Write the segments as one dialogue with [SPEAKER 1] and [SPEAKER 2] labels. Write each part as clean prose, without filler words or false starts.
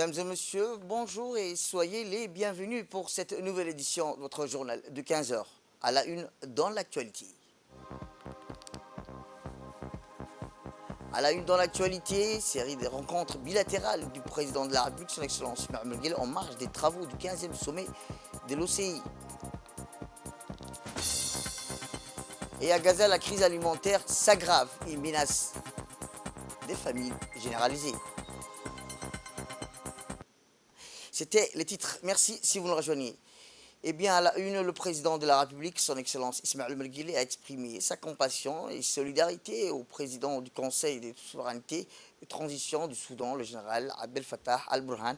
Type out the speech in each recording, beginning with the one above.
[SPEAKER 1] Mesdames et messieurs, bonjour et soyez les bienvenus pour cette nouvelle édition de votre journal de 15 heures à la une dans l'actualité. À la une dans l'actualité, série des rencontres bilatérales du président de la République, son Excellence Mohamed Guelleh, en marge des travaux du 15e sommet de l'OCI. Et à Gaza, la crise alimentaire s'aggrave et menace des familles généralisées. C'était les titres. Merci si vous nous rejoignez. Eh bien, à la une, le président de la République, son Excellence Ismaël Omar Guelleh, a exprimé sa compassion et solidarité au président du Conseil de souveraineté et transition du Soudan, le général Abdel Fattah al-Burhan,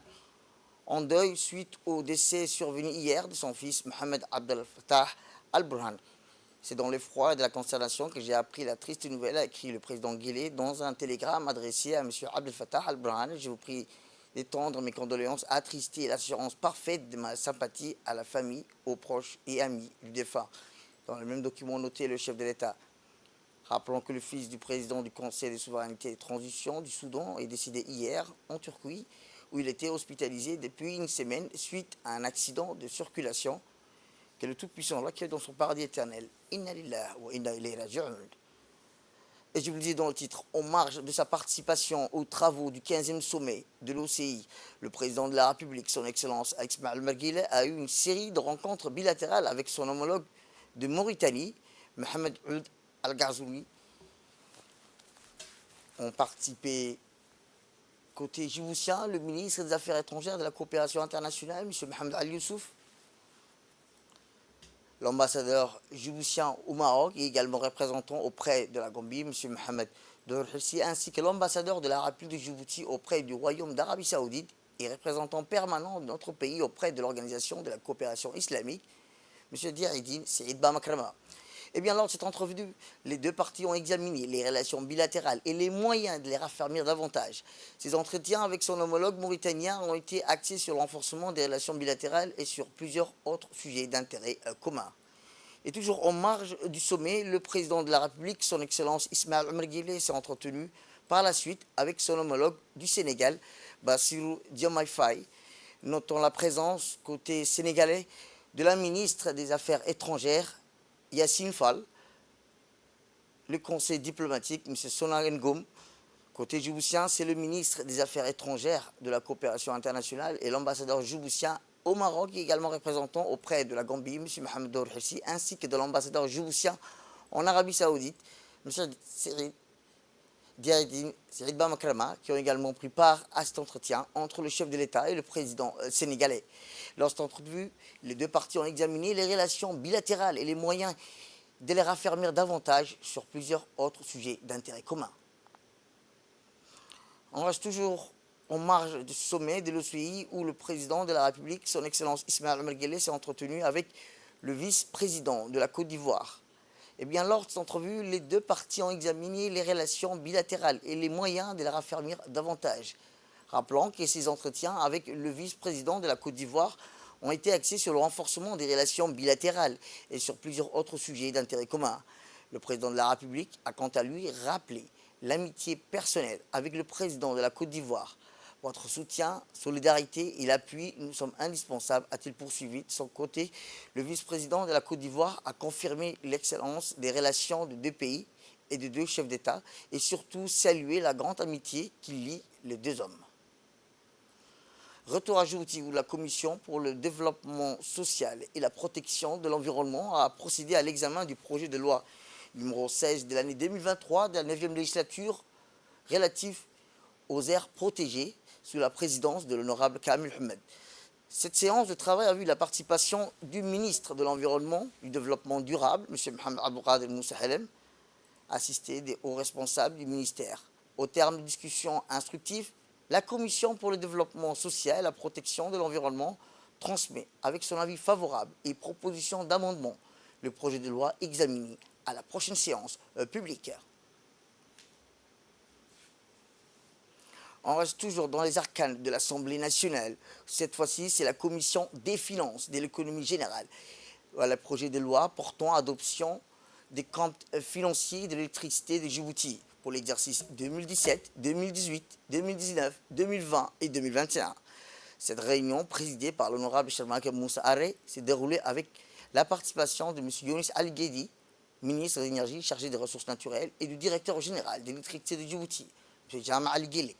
[SPEAKER 1] en deuil suite au décès survenu hier de son fils Mohamed Abdel Fattah al-Burhan. C'est dans l'effroi de la consternation que j'ai appris la triste nouvelle, a écrit le président Guelleh dans un télégramme adressé à M. Abdel Fattah al-Burhan. Je vous prie d'étendre mes condoléances attristées et l'assurance parfaite de ma sympathie à la famille, aux proches et amis du défunt. Dans le même document noté, le chef de l'État. Rappelons que le fils du président du Conseil de souveraineté et de transition du Soudan est décédé hier en Turquie, où il était hospitalisé depuis une semaine suite à un accident de circulation. Que le Tout-Puissant l'accueille dans son paradis éternel. Inna lillahi wa inna ilayhi raji'un. Et je vous le dis dans le titre, en marge de sa participation aux travaux du 15e sommet de l'OCI, le président de la République, son Excellence Ismaël Omar Guelleh, a eu une série de rencontres bilatérales avec son homologue de Mauritanie, Mohamed Ould Al-Ghazouani. Ont participé côté djiboutien le ministre des Affaires étrangères et de la coopération internationale, M. Mohamed Al Youssouf, l'ambassadeur djiboutien au Maroc et également représentant auprès de la Gambie, M. Mohamed Dourhissi, ainsi que l'ambassadeur de la République de Djibouti auprès du Royaume d'Arabie Saoudite et représentant permanent de notre pays auprès de l'Organisation de la coopération islamique, M. Diaridine Saïd Bamakrama. Eh bien, lors de cette entrevue, les deux parties ont examiné les relations bilatérales et les moyens de les raffermir davantage. Ces entretiens avec son homologue mauritanien ont été axés sur le renforcement des relations bilatérales et sur plusieurs autres sujets d'intérêt commun. Et toujours en marge du sommet, le président de la République, son Excellence Ismaël Omar Guelleh, s'est entretenu par la suite avec son homologue du Sénégal, Bassirou Diomaye Faye, notant la présence côté sénégalais de la ministre des Affaires étrangères, Yacine Fall, le conseil diplomatique, M. Sonar Ngom. Côté djiboutien, c'est le ministre des Affaires étrangères de la coopération internationale et l'ambassadeur djiboutien au Maroc, également représentant auprès de la Gambie, M. Mohamed Dourhissi, ainsi que de l'ambassadeur djiboutien en Arabie Saoudite, M. Diaridine Saïd Bamakrama, qui ont également pris part à cet entretien entre le chef de l'État et le président sénégalais. Lors de cette entrevue, les deux parties ont examiné les relations bilatérales et les moyens de les raffermir davantage sur plusieurs autres sujets d'intérêt commun. On reste toujours en marge du sommet de l'OCI où le président de la République, son Excellence Ismaël Omar Guelleh, s'est entretenu avec le vice-président de la Côte d'Ivoire. Eh bien, lors de cette entrevue, les deux parties ont examiné les relations bilatérales et les moyens de les raffermir davantage. Rappelons que ces entretiens avec le vice-président de la Côte d'Ivoire ont été axés sur le renforcement des relations bilatérales et sur plusieurs autres sujets d'intérêt commun. Le président de la République a quant à lui rappelé l'amitié personnelle avec le président de la Côte d'Ivoire. Votre soutien, solidarité et l'appui nous sommes indispensables, a-t-il poursuivi. De son côté, le vice-président de la Côte d'Ivoire a confirmé l'excellence des relations de deux pays et de deux chefs d'État et surtout salué la grande amitié qui lie les deux hommes. Retour à Djibouti où la Commission pour le développement social et la protection de l'environnement a procédé à l'examen du projet de loi numéro 16 de l'année 2023 de la 9e législature relatif aux aires protégées sous la présidence de l'honorable Kamil Ahmed. Cette séance de travail a vu la participation du ministre de l'Environnement, du Développement durable, M. Mohamed Abdelkader Moussa Helem, assisté des hauts responsables du ministère. Au terme de discussions instructives, la Commission pour le développement social et la protection de l'environnement transmet avec son avis favorable et proposition d'amendement le projet de loi examiné à la prochaine séance publique. On reste toujours dans les arcanes de l'Assemblée nationale. Cette fois-ci, c'est la Commission des finances, de l'économie générale. Voilà le projet de loi portant adoption des comptes financiers de l'électricité de Djibouti pour l'exercice 2017, 2018, 2019, 2020 et 2021. Cette réunion, présidée par l'honorable Sharmaka Moussa Aré, s'est déroulée avec la participation de M. Younis Al-Ghedi, ministre de l'Énergie chargé des ressources naturelles, et du directeur général de l'électricité de Djibouti, M. Jama Al-Ghili.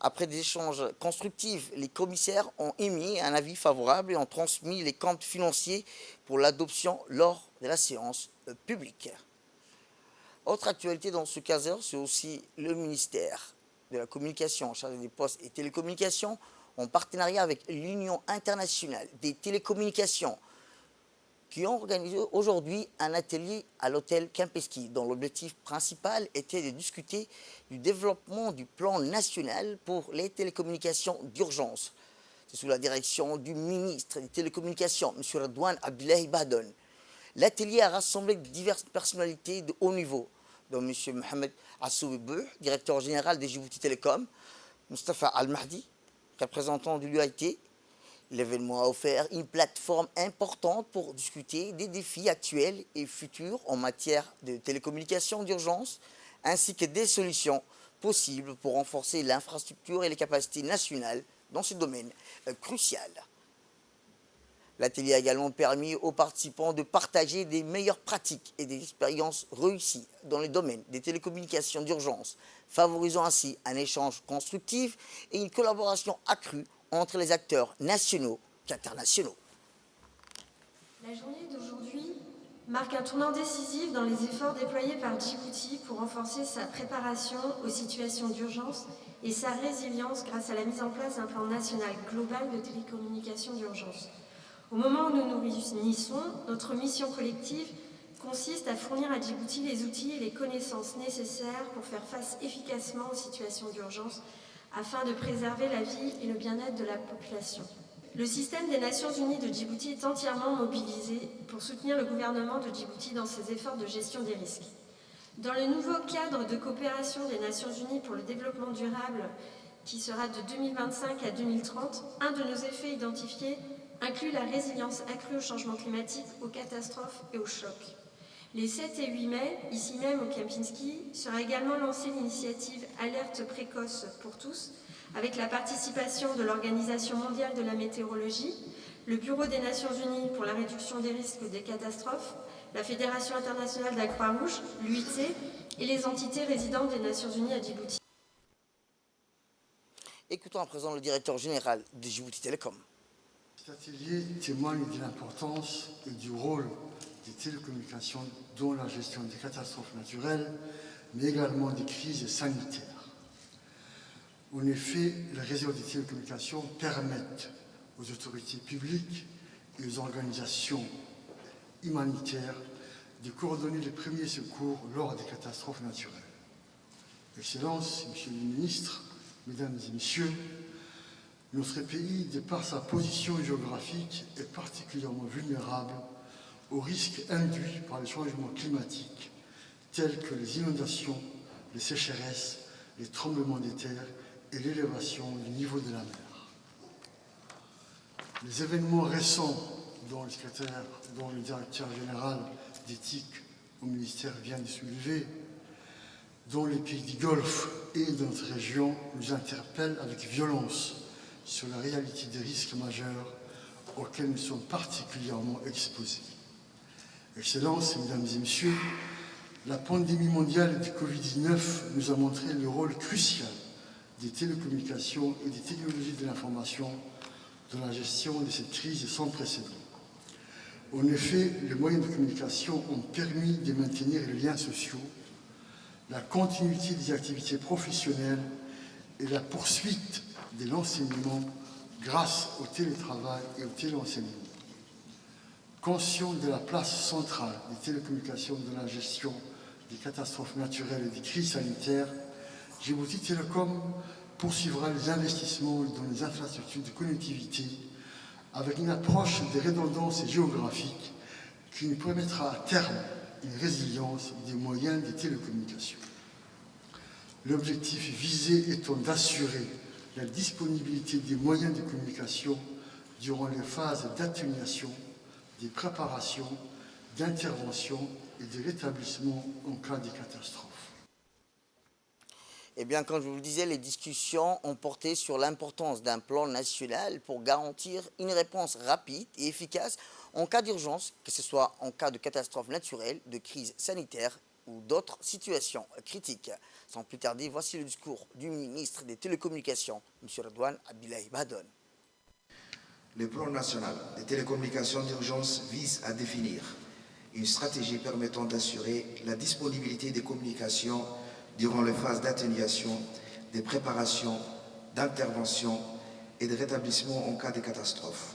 [SPEAKER 1] Après des échanges constructifs, les commissaires ont émis un avis favorable et ont transmis les comptes financiers pour l'adoption lors de la séance publique. Autre actualité dans ce cadre, c'est aussi le ministère de la Communication chargé des Postes et Télécommunications en partenariat avec l'Union internationale des télécommunications qui ont organisé aujourd'hui un atelier à l'hôtel Kempinski dont l'objectif principal était de discuter du développement du plan national pour les télécommunications d'urgence. C'est sous la direction du ministre des Télécommunications, M. Redouane Abdullahi Badon. L'atelier a rassemblé diverses personnalités de haut niveau, dont M. Mohamed Assoubi Bouh, directeur général des Djibouti Télécom, Mustafa Al-Mahdi, représentant de l'UIT. L'événement a offert une plateforme importante pour discuter des défis actuels et futurs en matière de télécommunications d'urgence, ainsi que des solutions possibles pour renforcer l'infrastructure et les capacités nationales dans ce domaine crucial. L'atelier a également permis aux participants de partager des meilleures pratiques et des expériences réussies dans les domaines des télécommunications d'urgence, favorisant ainsi un échange constructif et une collaboration accrue entre les acteurs nationaux qu'internationaux.
[SPEAKER 2] La journée d'aujourd'hui marque un tournant décisif dans les efforts déployés par Djibouti pour renforcer sa préparation aux situations d'urgence et sa résilience grâce à la mise en place d'un plan national global de télécommunications d'urgence. Au moment où nous nous réunissons, notre mission collective consiste à fournir à Djibouti les outils et les connaissances nécessaires pour faire face efficacement aux situations d'urgence afin de préserver la vie et le bien-être de la population. Le système des Nations Unies de Djibouti est entièrement mobilisé pour soutenir le gouvernement de Djibouti dans ses efforts de gestion des risques. Dans le nouveau cadre de coopération des Nations Unies pour le développement durable, qui sera de 2025 à 2030, un de nos effets identifiés inclut la résilience accrue au changement climatique, aux catastrophes et aux chocs. Les 7 et 8 mai, ici même au Kempinski, sera également lancée l'initiative Alerte précoce pour tous, avec la participation de l'Organisation mondiale de la météorologie, le Bureau des Nations Unies pour la réduction des risques des catastrophes, la Fédération internationale de la Croix-Rouge, l'UIT et les entités résidentes des Nations Unies à Djibouti.
[SPEAKER 1] Écoutons à présent le directeur général de Djibouti Télécom.
[SPEAKER 3] Cet atelier témoigne de l'importance et du rôle des télécommunications dans la gestion des catastrophes naturelles, mais également des crises sanitaires. En effet, les réseaux des télécommunications permettent aux autorités publiques et aux organisations humanitaires de coordonner les premiers secours lors des catastrophes naturelles. Excellences, Monsieur le Ministre, Mesdames et Messieurs, notre pays, de par sa position géographique, est particulièrement vulnérable aux risques induits par les changements climatiques tels que les inondations, les sécheresses, les tremblements de terre et l'élévation du niveau de la mer. Les événements récents dont le directeur général d'éthique au ministère vient de soulever, dont les pays du Golfe et de notre région, nous interpellent avec violence sur la réalité des risques majeurs auxquels nous sommes particulièrement exposés. Excellences, Mesdames et Messieurs, la pandémie mondiale du Covid-19 nous a montré le rôle crucial des télécommunications et des technologies de l'information dans la gestion de cette crise sans précédent. En effet, les moyens de communication ont permis de maintenir les liens sociaux, la continuité des activités professionnelles et la poursuite de l'enseignement grâce au télétravail et au téléenseignement. Conscient de la place centrale des télécommunications dans la gestion des catastrophes naturelles et des crises sanitaires, Djibouti Télécom poursuivra les investissements dans les infrastructures de connectivité avec une approche des redondances géographiques qui nous permettra à terme une résilience des moyens des télécommunications. L'objectif visé étant d'assurer la disponibilité des moyens de communication durant les phases d'atténuation, des préparations, d'intervention et de rétablissement en cas de catastrophe.
[SPEAKER 1] Eh bien, comme je vous le disais, les discussions ont porté sur l'importance d'un plan national pour garantir une réponse rapide et efficace en cas d'urgence, que ce soit en cas de catastrophe naturelle, de crise sanitaire ou d'autres situations critiques. Sans plus tarder, voici le discours du ministre des Télécommunications, M. Redouane Abdoulaye Bahadone.
[SPEAKER 4] Le plan national des télécommunications d'urgence vise à définir une stratégie permettant d'assurer la disponibilité des communications durant les phases d'atténuation, de préparation, d'intervention et de rétablissement en cas de catastrophe,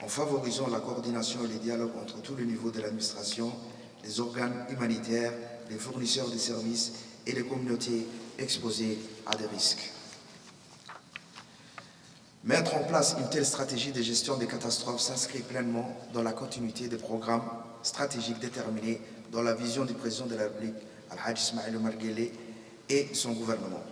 [SPEAKER 4] en favorisant la coordination et les dialogues entre tous les niveaux de l'administration, les organes humanitaires, les fournisseurs de services et les communautés exposées à des risques. Mettre en place une telle stratégie de gestion des catastrophes s'inscrit pleinement dans la continuité des programmes stratégiques déterminés dans la vision du président de la République, Al-Hajj Ismaël Omar Guelleh, et son gouvernement.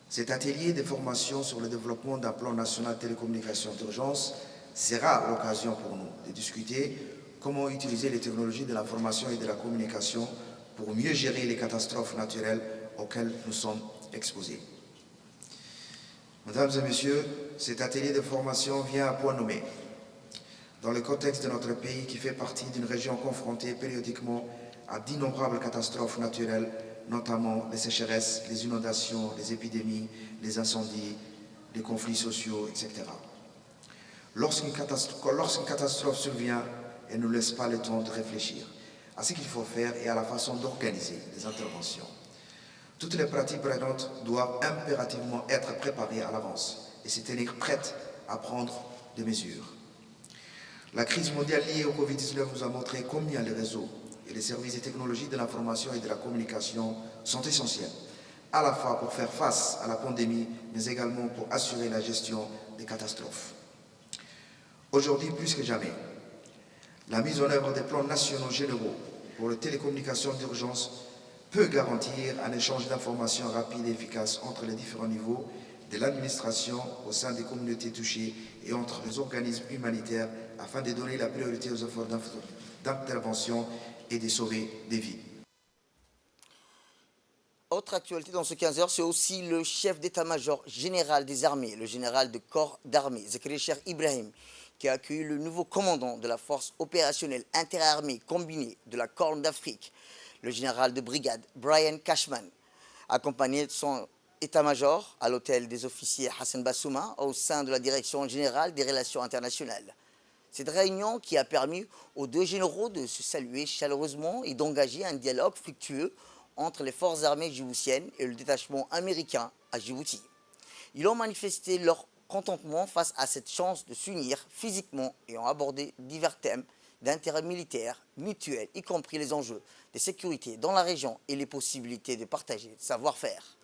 [SPEAKER 4] Cet atelier de formation sur le développement d'un plan national de télécommunications d'urgence sera l'occasion pour nous de discuter comment utiliser les technologies de l'information et de la communication pour mieux gérer les catastrophes naturelles auxquelles nous sommes exposés. Mesdames et messieurs, cet atelier de formation vient à point nommé. Dans le contexte de notre pays qui fait partie d'une région confrontée périodiquement à d'innombrables catastrophes naturelles, notamment les sécheresses, les inondations, les épidémies, les incendies, les conflits sociaux, etc. Lorsqu'une catastrophe survient, elle ne nous laisse pas le temps de réfléchir à ce qu'il faut faire et à la façon d'organiser les interventions. Toutes les parties prenantes doivent impérativement être préparées à l'avance et se tenir prêtes à prendre des mesures. La crise mondiale liée au Covid-19 nous a montré combien les réseaux et les services et technologies de l'information et de la communication sont essentiels, à la fois pour faire face à la pandémie, mais également pour assurer la gestion des catastrophes. Aujourd'hui, plus que jamais, la mise en œuvre des plans nationaux généraux pour les télécommunications d'urgence peut garantir un échange d'informations rapide et efficace entre les différents niveaux de l'administration au sein des communautés touchées et entre les organismes humanitaires afin de donner la priorité aux efforts d'intervention et de sauver des vies.
[SPEAKER 1] Autre actualité dans ce 15 heures, c'est aussi le chef d'état-major général des armées, le général de corps d'armée, Zakaria Cheikh Ibrahim, qui a accueilli le nouveau commandant de la force opérationnelle interarmée combinée de la Corne d'Afrique, le général de brigade Brian Cashman, accompagné de son état-major à l'hôtel des officiers Hassan Bassouma au sein de la direction générale des relations internationales. Cette réunion qui a permis aux deux généraux de se saluer chaleureusement et d'engager un dialogue fructueux entre les forces armées djiboutiennes et le détachement américain à Djibouti. Ils ont manifesté leur contentement face à cette chance de s'unir physiquement et ont abordé divers thèmes d'intérêt militaire mutuel, y compris les enjeux de sécurité dans la région et les possibilités de partager le savoir-faire.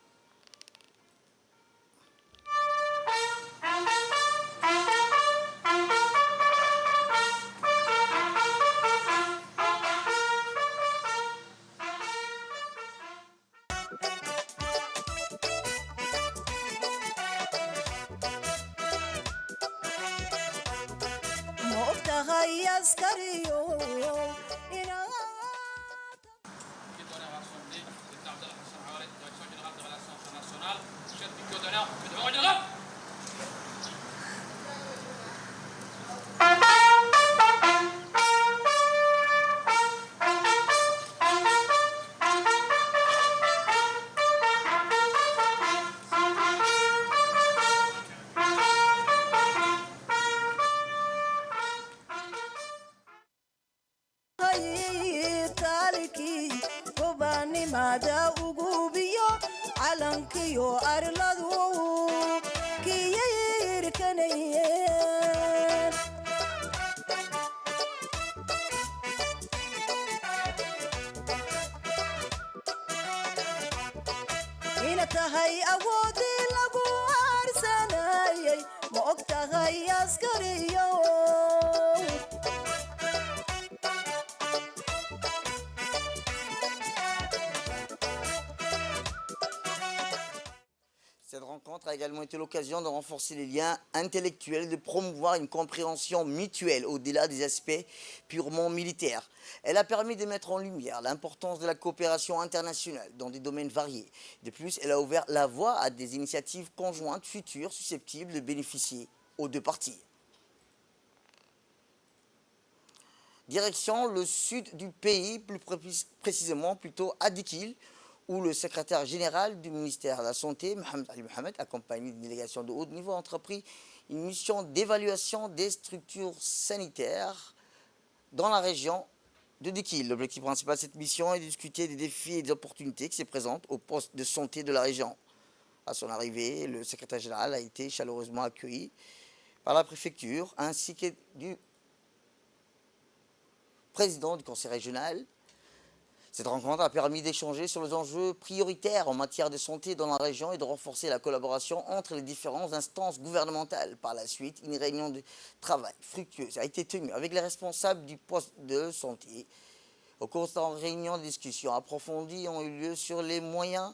[SPEAKER 1] Cette rencontre a également été l'occasion de renforcer les liens intellectuels, de promouvoir une compréhension mutuelle au-delà des aspects purement militaires. Elle a permis de mettre en lumière l'importance de la coopération internationale dans des domaines variés. De plus, elle a ouvert la voie à des initiatives conjointes futures susceptibles de bénéficier aux deux parties. Direction le sud du pays, plus précisément plutôt à Dikil, où le secrétaire général du ministère de la Santé, Mohamed Ali Mohamed, accompagné d'une délégation de haut niveau, a entrepris une mission d'évaluation des structures sanitaires dans la région de Dikil. L'objectif principal de cette mission est de discuter des défis et des opportunités qui se présentent au poste de santé de la région. À son arrivée, le secrétaire général a été chaleureusement accueilli par la préfecture ainsi que du président du conseil régional. Cette rencontre a permis d'échanger sur les enjeux prioritaires en matière de santé dans la région et de renforcer la collaboration entre les différentes instances gouvernementales. Par la suite, une réunion de travail fructueuse a été tenue avec les responsables du poste de santé. Au cours de cette réunion, des discussions approfondies ont eu lieu sur les moyens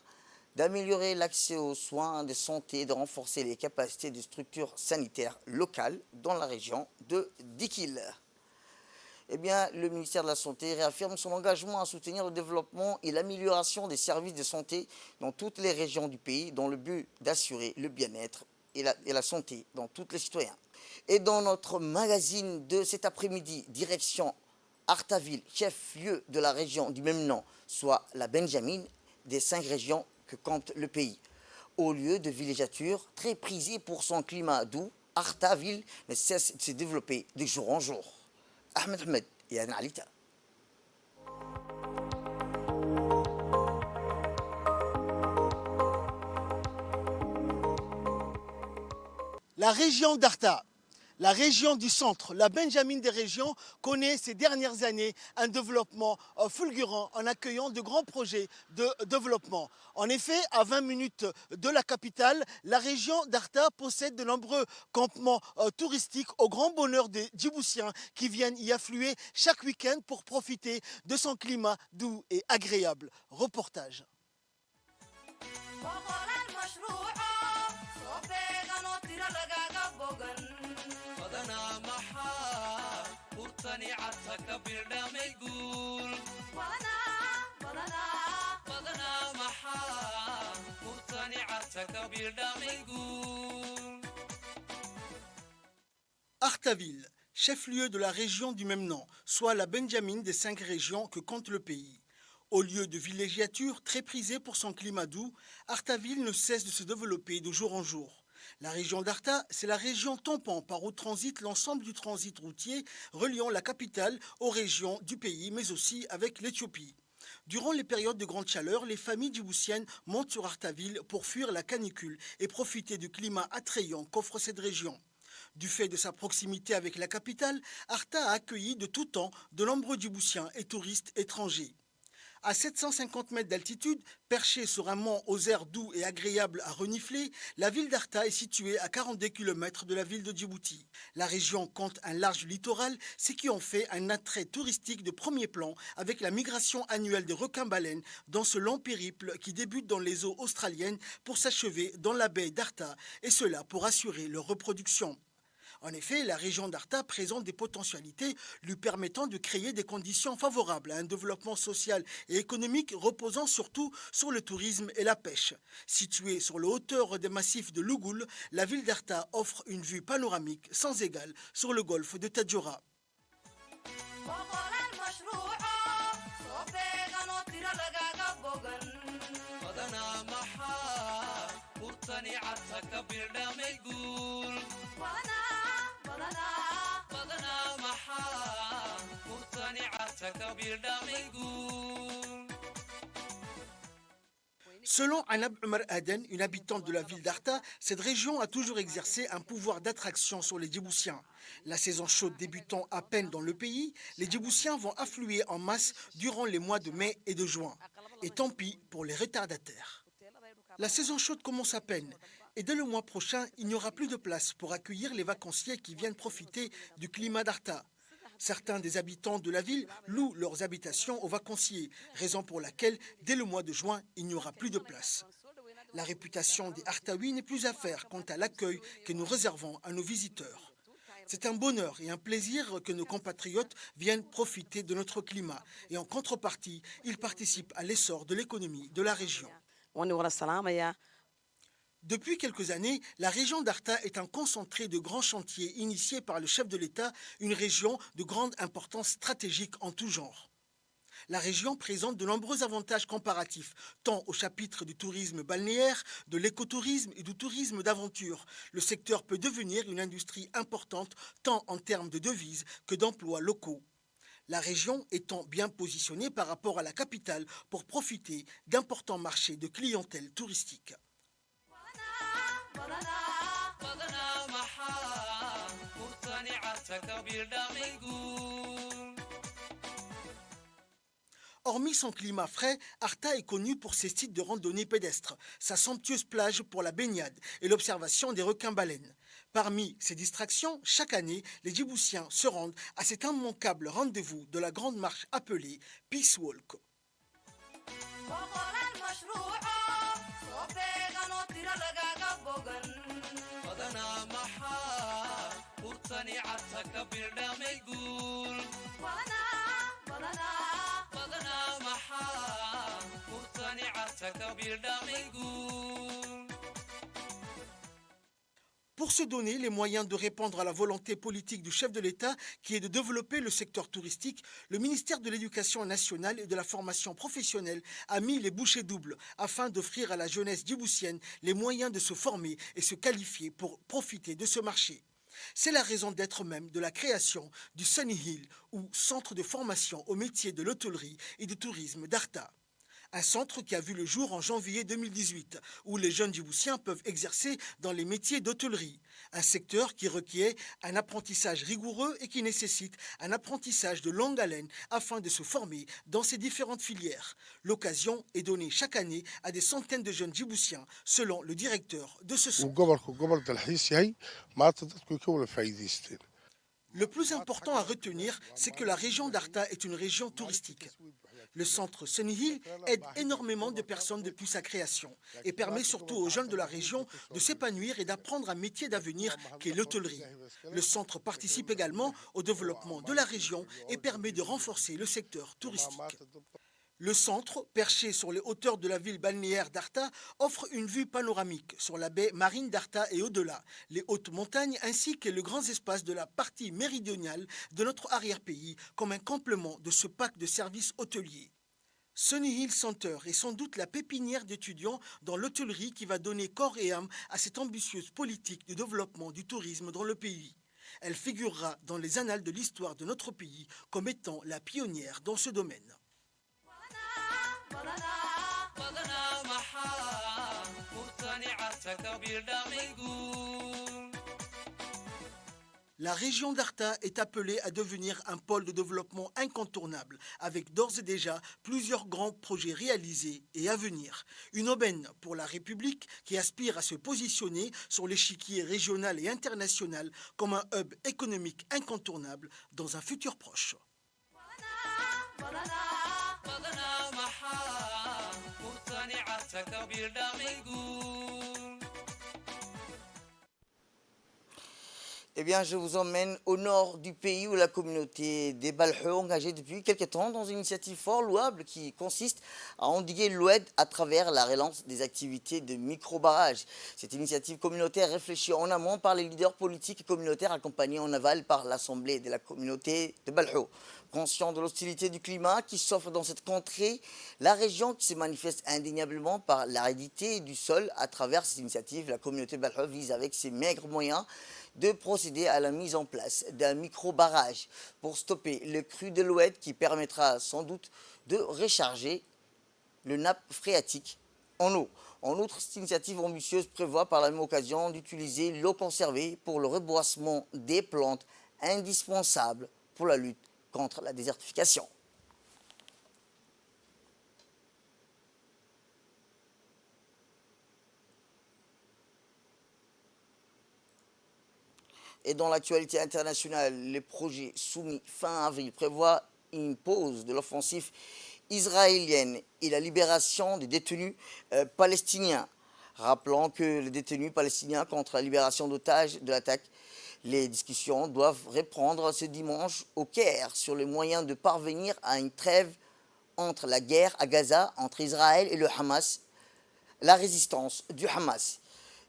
[SPEAKER 1] d'améliorer l'accès aux soins de santé et de renforcer les capacités de structures sanitaires locales dans la région de Dikil. Eh bien, le ministère de la Santé réaffirme son engagement à soutenir le développement et l'amélioration des services de santé dans toutes les régions du pays, dans le but d'assurer le bien-être et la santé dans tous les citoyens. Et dans notre magazine de cet après-midi, direction Artaville, chef-lieu de la région du même nom, soit la Benjamine des 5 régions que compte le pays. Au lieu de villégiature très prisé pour son climat doux, Artaville ne cesse de se développer de jour en jour. Ahmed Ahmed et Anna Alita.
[SPEAKER 5] La région d'Arta, la région du centre, la Benjamine des régions, connaît ces dernières années un développement fulgurant en accueillant de grands projets de développement. En effet, à 20 minutes de la capitale, la région d'Arta possède de nombreux campements touristiques au grand bonheur des Djiboutiens qui viennent y affluer chaque week-end pour profiter de son climat doux et agréable. Reportage. Artaville, chef-lieu de la région du même nom, soit la Benjamine des 5 régions que compte le pays. Au lieu de villégiature très prisée pour son climat doux, Artaville ne cesse de se développer de jour en jour. La région d'Arta, c'est la région tampon par où transite l'ensemble du transit routier reliant la capitale aux régions du pays, mais aussi avec l'Éthiopie. Durant les périodes de grande chaleur, les familles djiboutiennes montent sur Artaville pour fuir la canicule et profiter du climat attrayant qu'offre cette région. Du fait de sa proximité avec la capitale, Arta a accueilli de tout temps de nombreux Djiboutiens et touristes étrangers. À 750 mètres d'altitude, perchée sur un mont aux airs doux et agréables à renifler, la ville d'Arta est située à 42 km de la ville de Djibouti. La région compte un large littoral, ce qui en fait un attrait touristique de premier plan avec la migration annuelle des requins-baleines dans ce long périple qui débute dans les eaux australiennes pour s'achever dans la baie d'Arta, et cela pour assurer leur reproduction. En effet, la région d'Arta présente des potentialités lui permettant de créer des conditions favorables à un développement social et économique reposant surtout sur le tourisme et la pêche. Située sur les hauteurs des massifs de Lougoul, la ville d'Arta offre une vue panoramique sans égale sur le golfe de Tadjoura. Selon Anab Omar Aden, une habitante de la ville d'Arta, cette région a toujours exercé un pouvoir d'attraction sur les Djiboutiens. La saison chaude débutant à peine dans le pays, les Djiboutiens vont affluer en masse durant les mois de mai et de juin. Et tant pis pour les retardataires. La saison chaude commence à peine. Et dès le mois prochain, il n'y aura plus de place pour accueillir les vacanciers qui viennent profiter du climat d'Arta. Certains des habitants de la ville louent leurs habitations aux vacanciers, raison pour laquelle, dès le mois de juin, il n'y aura plus de place. La réputation des Artaouis n'est plus à faire quant à l'accueil que nous réservons à nos visiteurs. C'est un bonheur et un plaisir que nos compatriotes viennent profiter de notre climat et en contrepartie, ils participent à l'essor de l'économie de la région. Depuis quelques années, la région d'Arta est un concentré de grands chantiers initiés par le chef de l'État, une région de grande importance stratégique en tout genre. La région présente de nombreux avantages comparatifs, tant au chapitre du tourisme balnéaire, de l'écotourisme et du tourisme d'aventure. Le secteur peut devenir une industrie importante, tant en termes de devises que d'emplois locaux. La région étant bien positionnée par rapport à la capitale pour profiter d'importants marchés de clientèle touristique. Hormis son climat frais, Arta est connue pour ses sites de randonnée pédestre, sa somptueuse plage pour la baignade et l'observation des requins-baleines. Parmi ces distractions, chaque année, les Djiboutiens se rendent à cet immanquable rendez-vous de la grande marche appelée Peace Walk. Pour se donner les moyens de répondre à la volonté politique du chef de l'État, qui est de développer le secteur touristique, le ministère de l'Éducation nationale et de la formation professionnelle a mis les bouchées doubles afin d'offrir à la jeunesse djiboutienne les moyens de se former et se qualifier pour profiter de ce marché. C'est la raison d'être même de la création du Sunny Hill, ou centre de formation au métier de l'hôtellerie et du tourisme d'Arta. Un centre qui a vu le jour en janvier 2018, où les jeunes Djiboutiens peuvent exercer dans les métiers d'hôtellerie. Un secteur qui requiert un apprentissage rigoureux et qui nécessite un apprentissage de longue haleine afin de se former dans ces différentes filières. L'occasion est donnée chaque année à des centaines de jeunes Djiboutiens, selon le directeur de ce centre. Le plus important à retenir, c'est que la région d'Arta est une région touristique. Le centre Sunny Hill aide énormément de personnes depuis sa création et permet surtout aux jeunes de la région de s'épanouir et d'apprendre un métier d'avenir qui est l'hôtellerie. Le centre participe également au développement de la région et permet de renforcer le secteur touristique. Le centre, perché sur les hauteurs de la ville balnéaire d'Arta, offre une vue panoramique sur la baie marine d'Arta et au-delà, les hautes montagnes ainsi que les grands espaces de la partie méridionale de notre arrière-pays comme un complément de ce pack de services hôteliers. Sunny Hill Center est sans doute la pépinière d'étudiants dans l'hôtellerie qui va donner corps et âme à cette ambitieuse politique de développement du tourisme dans le pays. Elle figurera dans les annales de l'histoire de notre pays comme étant la pionnière dans ce domaine. La région d'Arta est appelée à devenir un pôle de développement incontournable, avec d'ores et déjà plusieurs grands projets réalisés et à venir. Une aubaine pour la République qui aspire à se positionner sur l'échiquier régional et international comme un hub économique incontournable dans un futur proche.
[SPEAKER 1] Eh bien, je vous emmène au nord du pays où la communauté des Balheux engagée depuis quelques temps dans une initiative fort louable qui consiste à endiguer l'oued à travers la relance des activités de micro-barrages. Cette initiative communautaire réfléchie en amont par les leaders politiques et communautaires accompagnés en aval par l'Assemblée de la communauté de Balheux. Conscient de l'hostilité du climat qui s'offre dans cette contrée, la région qui se manifeste indéniablement par l'aridité du sol à travers cette initiative, la communauté de Balheux vise avec ses maigres moyens de procéder à la mise en place d'un micro-barrage pour stopper le cru de l'Oued qui permettra sans doute de recharger le nappe phréatique en eau. En outre, cette initiative ambitieuse prévoit par la même occasion d'utiliser l'eau conservée pour le reboisement des plantes indispensables pour la lutte contre la désertification. Et dans l'actualité internationale, les projets soumis fin avril prévoient une pause de l'offensive israélienne et la libération des détenus palestiniens. rappelant que les détenus palestiniens contre la libération d'otages de l'attaque. Les discussions doivent reprendre ce dimanche au Caire sur les moyens de parvenir à une trêve entre la guerre à Gaza, entre Israël et le Hamas, la résistance du Hamas.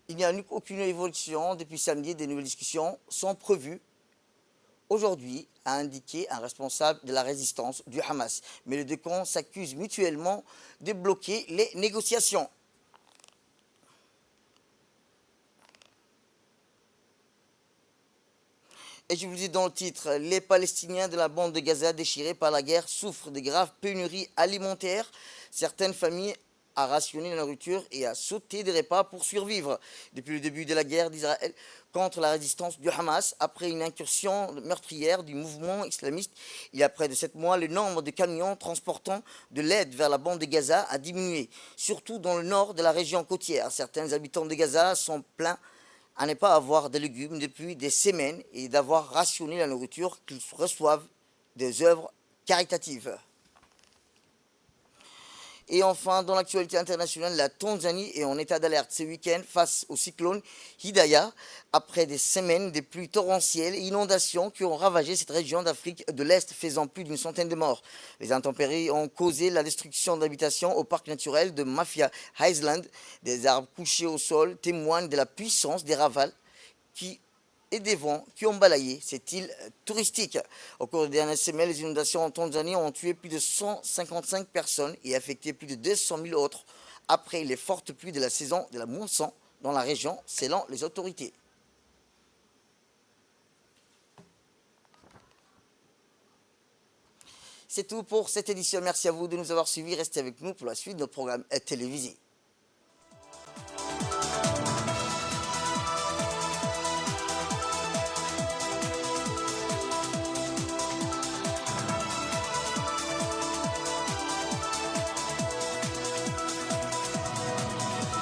[SPEAKER 1] Il n'y a aucune évolution depuis samedi, des nouvelles discussions sont prévues aujourd'hui, a indiqué un responsable de la résistance du Hamas. Mais les deux camps s'accusent mutuellement de bloquer les négociations. Et je vous le dis dans le titre, les Palestiniens de la bande de Gaza déchirés par la guerre souffrent de graves pénuries alimentaires. Certaines familles ont rationné la nourriture et ont sauté des repas pour survivre. Depuis le début de la guerre d'Israël contre la résistance du Hamas, après une incursion meurtrière du mouvement islamiste, il y a près de 7 mois, le nombre de camions transportant de l'aide vers la bande de Gaza a diminué, surtout dans le nord de la région côtière. Certains habitants de Gaza sont plaints à ne pas avoir de légumes depuis des semaines et d'avoir rationné la nourriture qu'ils reçoivent des œuvres caritatives. Et enfin, dans l'actualité internationale, la Tanzanie est en état d'alerte ce week-end face au cyclone Hidaya, après des semaines de pluies torrentielles et inondations qui ont ravagé cette région d'Afrique de l'Est, faisant plus d'une centaine de morts. Les intempéries ont causé la destruction d'habitations au parc naturel de Mafia Island. Des arbres couchés au sol témoignent de la puissance des rafales et des vents qui ont balayé cette île touristique. Au cours des dernières semaines, les inondations en Tanzanie ont tué plus de 155 personnes et affecté plus de 200 000 autres après les fortes pluies de la saison de la mousson dans la région, selon les autorités. C'est tout pour cette édition. Merci à vous de nous avoir suivis. Restez avec nous pour la suite de nos programmes télévisés.